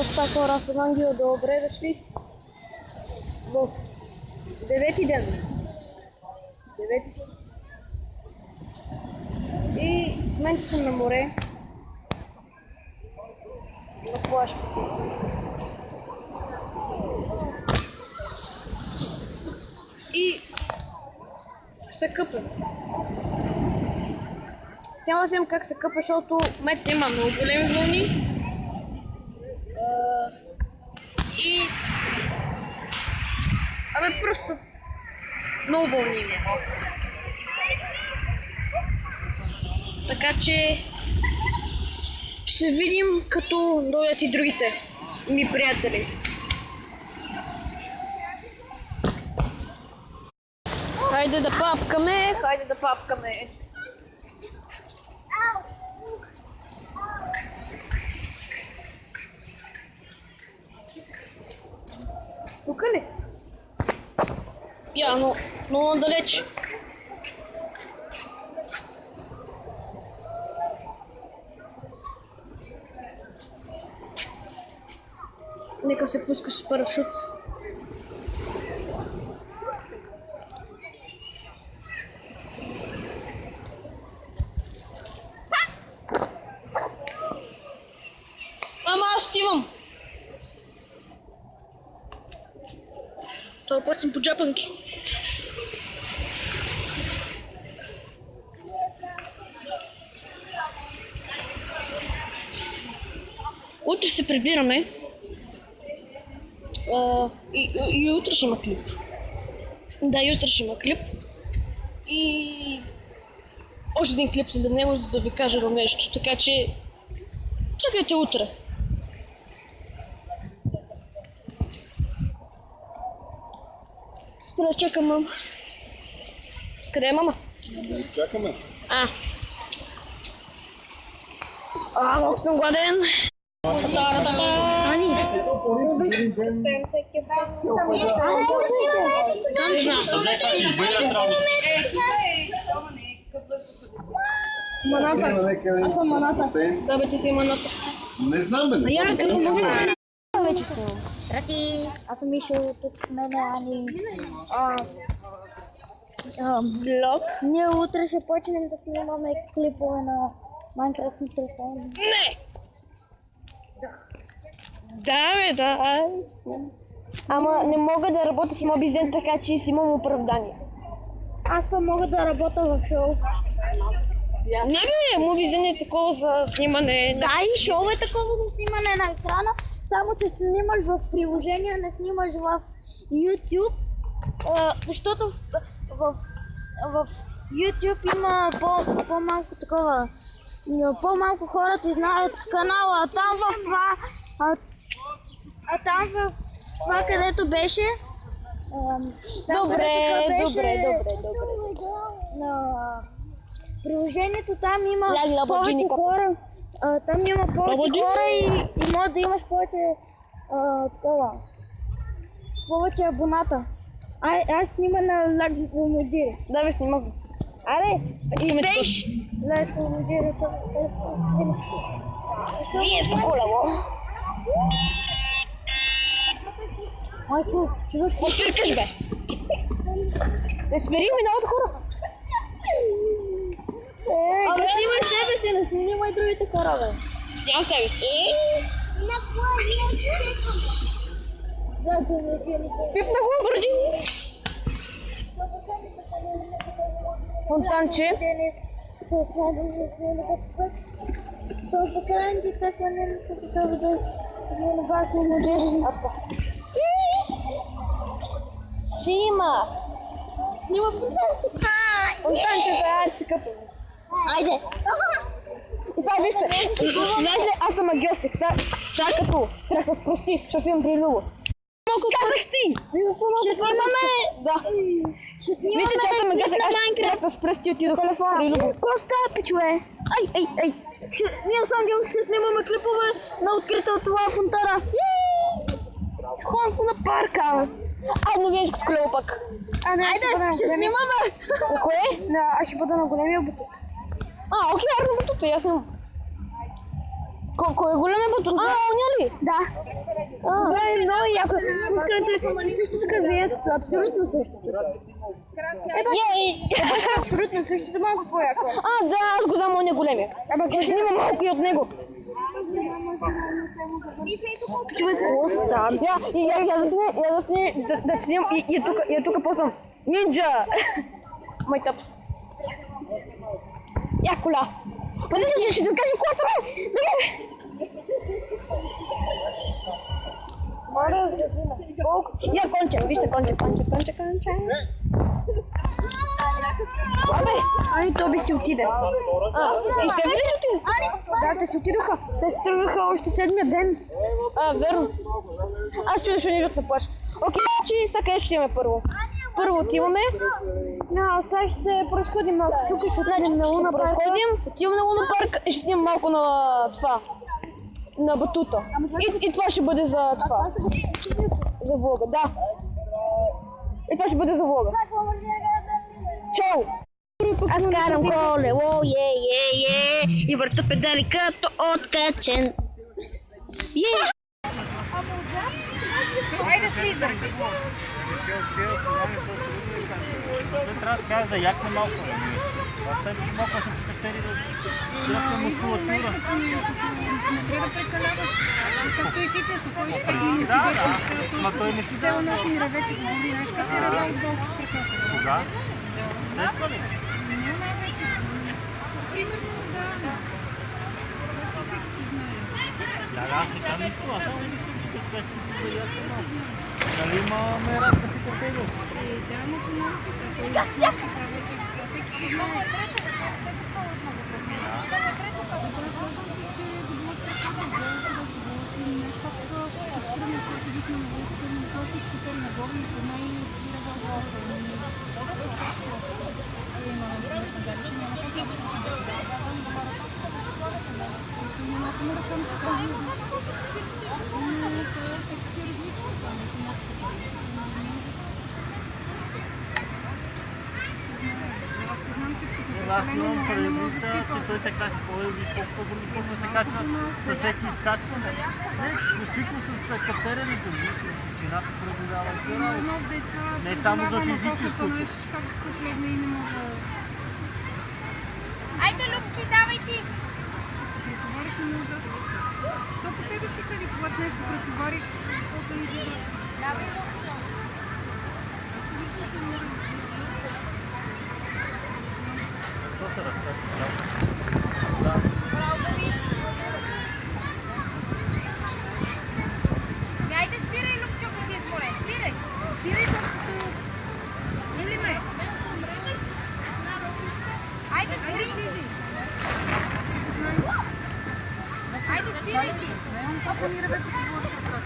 Поста хора, съм Ангел, добре дошли в девети ден. И в момента съм на море. На плаж. И ще къпем. Няма да вземем как се къпа, защото мет има много големи вълни. И... просто много вълни има. Така че... ще видим като дойдат и другите ми приятели. Хайде да папкаме, Тук ли? Я, но много надалеч. Нека се пускаш с парашут. Ама аз отивам. Това път съм по джапанки. Утре се прибираме. И утре ще има клип. Да, и утре ще има клип. И още един клип след него, за да ви кажа до нещо. Така че чакайте утре. Трябва да чакам мама. Къде е мама? Чакаме. Много съм гладен. Ани. Маната. Аз съм маната. Да, бе, ти си маната. Не знам, бе. Я, къде мога си? Вече снимам. Здрасти, аз съм Мишо, тук с мен Ани. Влог. Ние утре ще почнем да снимаме клипове на Майнкрафт на телефона. Не! Да, бе, да. Ама не мога да работя с Mobizen, така че си имам оправдание. Аз то мога да работя в шоу. Не бе, Mobizen е такова за снимане. Да, и шоу е такова за снимане на екрана, само че снимаш в приложение, не снимаш в YouTube, защото в YouTube има по-малко такова, по-малко хората знаят канала, а там в това, където беше, Добре. на приложението там има Ляли, повече хора. Там има повече хора и може да имаш повече повече абоната. Аз снима на Лагмодири. Да, бе, снимах го. Аре, Пеш! Лагмодири. Вие сте колело. Майко, човек Ма свиркаш, бе. Не смери миналото хора. Абе, снимай себе си, не снимай другите хора, бе. Снимам себе си. Пипна го, бърди. Фонтанче. Шима. Снима фонтанче. Фонтанче, айде се къпаме. Айде. И сега вижте, знаеш ли, аз съм агиостик, сега като трябва да прости, защото имам прилюбо. Казах ти! Ще снимаме... Да. Ще снимаме Вижте, че аз съм агиостик, аз Майнкрафт. трябва да спръсти и отидох прилюбо. Какво става, пичове? Ай! Ние с Ангел ще снимаме клипове на открита от това фонтана. Ходим на парка. Айде, вие като колело пак. Айде, ще снимаме! На кое? Аз ще бъда на големия бутик. Окей, арно бутуто, ясно. Кой е големия батон? Оня ли? Да. Това е много яко. Искате също така вие сте абсолютно същото. Абсолютно същото, малко по-яко. Да, аз го знам, он е големия. Ама ще снима малко и от него. Човек, какво става? Я да снимам и е тук после. Нинджа! Мой тъпс. Я коля. Подожди, ще да кажем колата, бе! Я конче, вижте конче. Абе, То би си отиде. и ще ви ли си отиде? Да, те си отидоха. Те се тръгнаха още седмия ден. Верно. Аз чудо ще ни идват на плаж. Окей, че сега къде ще имаме първо? Първо отиваме. Сега ще се разходим малко тук и ще отидем на Луна парк. Отиваме на Луна парк и ще снимам малко на това. На батута. И това ще бъде за това. За влога, да. И това ще бъде за влога. Чао! Аз карам колело, и върта педали като откачен. Хайде слизай! Трябва да кажа да якне малко. Аз те малко съм спектери да тръпне мускулатура. Не трябва да прекаляваш. Както и фитнес, кой ще 5 минути вече. Ма той не си Цяла нощ ми ревече го боли, знаеш как е ревал отдолу в краката. Кога? Днеска ли? Не, най-вече. Примерно, да. Значи всеки си знае. Да, аз не казвам нищо, аз само не мислим, че така ще ти бъде ясно малко. Дали имаме разка си картели? Да, но по малко са. Кой си вече, всеки си знае. Аз имам предвид, че той така си поведе, виж колко по-бързо се качва със всеки изкачване. Не, свиква с катеренето, виж, чината предавава и работа. Не само за физическото. Как легне и не мога да... Айде, Любчи, давай ти! Претовариш, не можеш да заспиш. То по тебе си съди, когато нещо претовариш, после не да заспиш. Давай, Любчи! Аз виждам, че не работи. То се разтърси, Браво ви! Айде, спирай, Любчо, без изборе! Спирай! Спирай, защото... Чули ме? Айде, спри! Аз си го знам. Айде, спирай ти! Папа ми вече ти сложи в крак.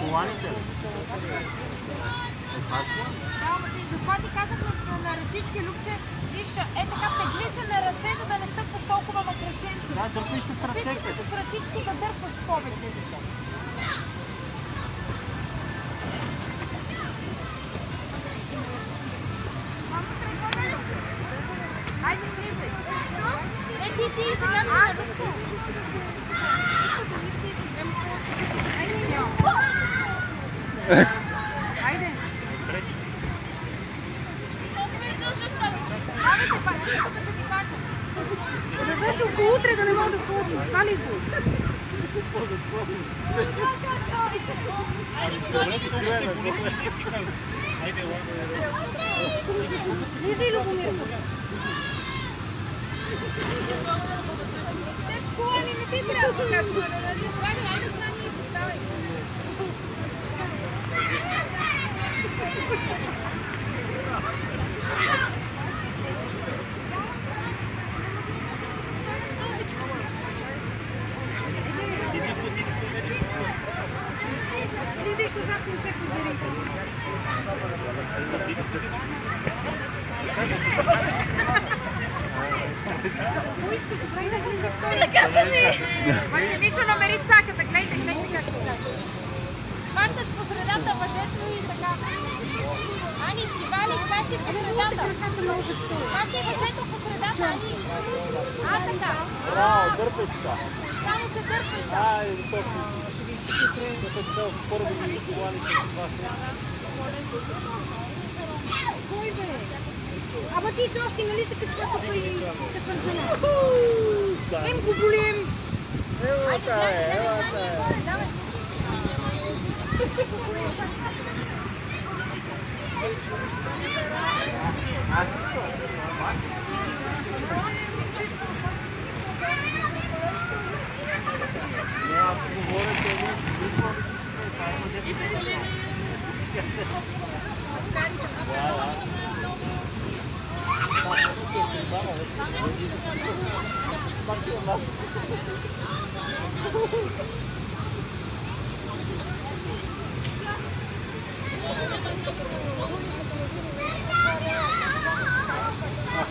коланите. Затова ти казах на ръчички, Любче, виж, така тегли се на ръце, за да не стъпваш толкова на кръченци. Да, дърпай се с Опитай ръцете. се с ръчички да дърпаш повече. Айде, слизай. Ти сега ми на ръка. Айде! Давайте, пачката ще ти кажа. Вече около утре да не мога да ходи. Свали го. Слизай, Любомир. Кой ми не ти трябва да кажа, нали? Айде, знани и поставай. Слизай с захни се позирайте. Кой искаш да Хайде, влиза в този. Ръката ми! Маче, виж намери цаката, гледай как го кажа. Хващаш по средата въжето и така. Ани, Ивани, хващи по средата. Хващи въжето по средата, Ани. Така. Браво, дърпай така. Само се дърпай са. Ай, точно. Първо ги колани с вас. Кой бе? Ама ти с нощи, нали се качва и се пързена? Ем го болим! Елата е, елата е. Давай!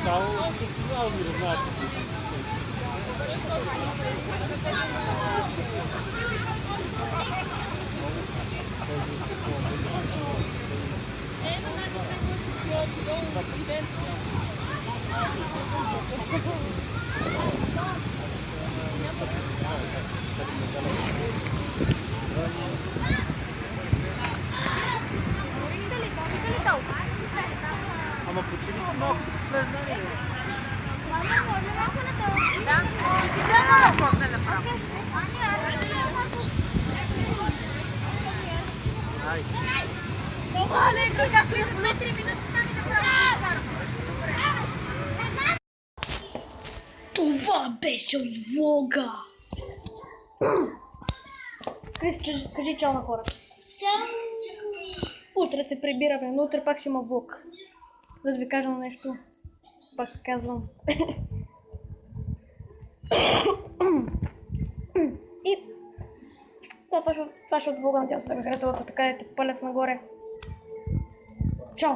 Само се цигал ми разнаят. Ама почини си малко съзнание. Да, и си гледала какво да направя. Ай. Това леко, както и за 3 минути сами да правя. Това беше от влога. Криси, кажи чао на хората. Чао! Утре се прибираме, но утре пак ще има влог. За да ви кажа нещо, пак казвам. И това ще от влога, надявам се да ви харесва, ако така е, палец нагоре. Чао!